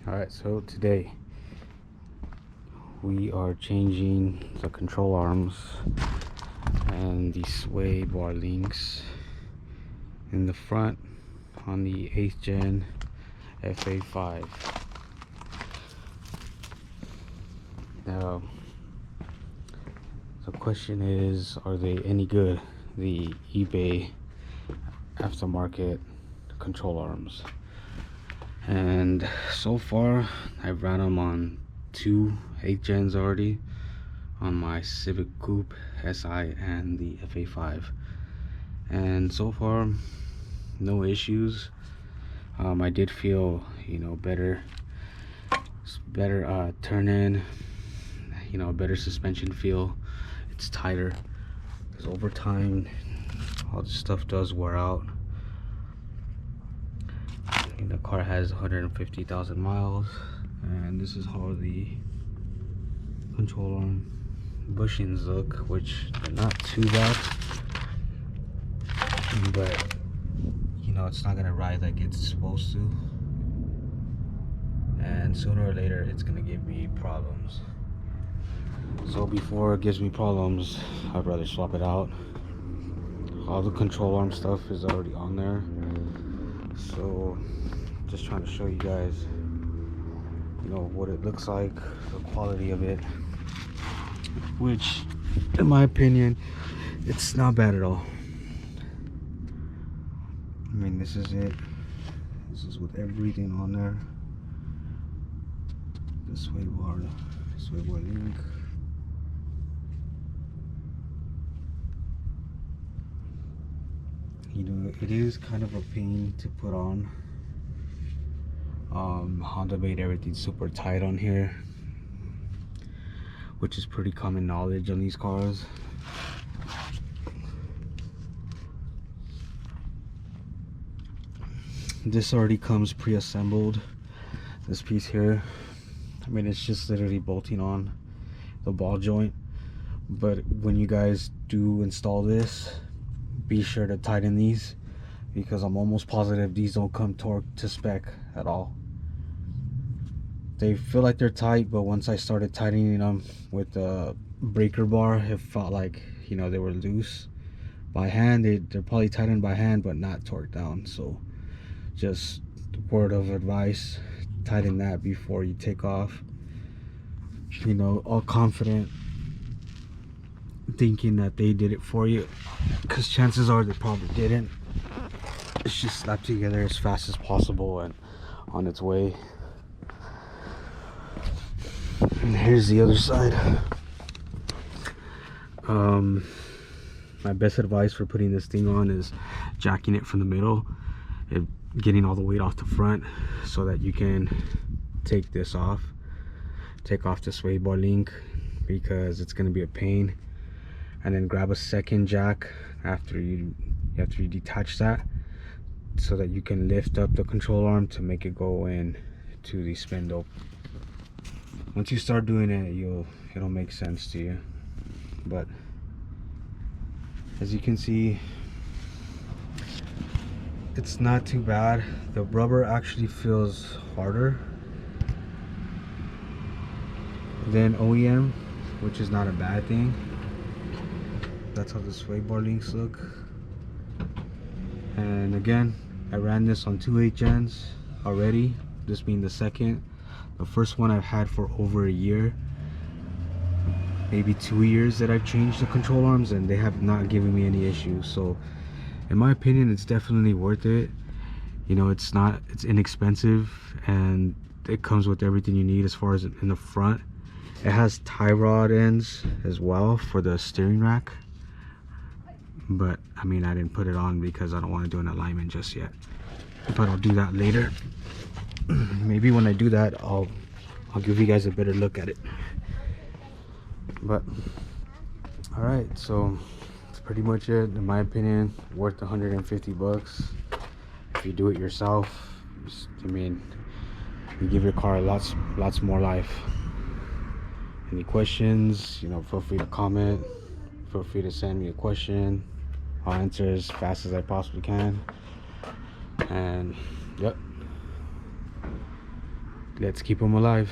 Alright, so today we are changing the control arms and the sway bar links in the front on the 8th gen Fa5. Now the question is, are they any good, the eBay aftermarket control arms? And so far I've ran them on 2 8 gens already, on my Civic Coupe SI and the Fa5, and so far no issues. I did feel, better turn in, better suspension feel. It's tighter because over time all this stuff does wear out. The car has 150,000 miles, and this is how the control arm bushings look, which they're not too bad, but it's not gonna ride like it's supposed to, and sooner or later it's gonna give me problems. So before it gives me problems, I'd rather swap it out. All the control arm stuff is already on there, so just trying to show you guys what it looks like, the quality of it, which in my opinion it's not bad at all. I mean, this is it. This is with everything on there. The sway bar link. It is kind of a pain to put on. Honda made everything super tight on here, which is pretty common knowledge on these cars. This already comes pre-assembled, this piece here. I mean, it's just literally bolting on the ball joint, but when you guys do install this, be sure to tighten these, because I'm almost positive these don't come torqued to spec at all. They feel like they're tight, but once I started tightening them with the breaker bar, it felt like they were loose. By hand, they're probably tightened by hand, but not torqued down. So just word of advice, tighten that before you take off. All confident, thinking that they did it for you, because chances are they probably didn't. It's just slapped together as fast as possible and on its way. And here's the other side. My best advice for putting this thing on is jacking it from the middle and getting all the weight off the front, so that you can take this off, take off the sway bar link, because it's going to be a pain. And then grab a second jack after you detach that, so that you can lift up the control arm to make it go in to the spindle. Once you start doing it, it'll make sense to you. But as you can see, it's not too bad. The rubber actually feels harder than OEM, which is not a bad thing. That's how the sway bar links look. And again, I ran this on 2 8 gens already, this being the second. The first one I've had for over a year, maybe 2 years that I've changed the control arms, and they have not given me any issues. So in my opinion, it's definitely worth it. It's inexpensive, and it comes with everything you need as far as in the front. It has tie rod ends as well for the steering rack, but I mean, I didn't put it on because I don't want to do an alignment just yet, but I'll do that later. Maybe when I do that, I'll give you guys a better look at it. But all right, so that's pretty much it. In my opinion, worth 150 bucks if you do it yourself. I mean, you give your car lots more life. Any questions, feel free to comment, feel free to send me a question. I'll answer as fast as I possibly can. And yep, let's keep them alive.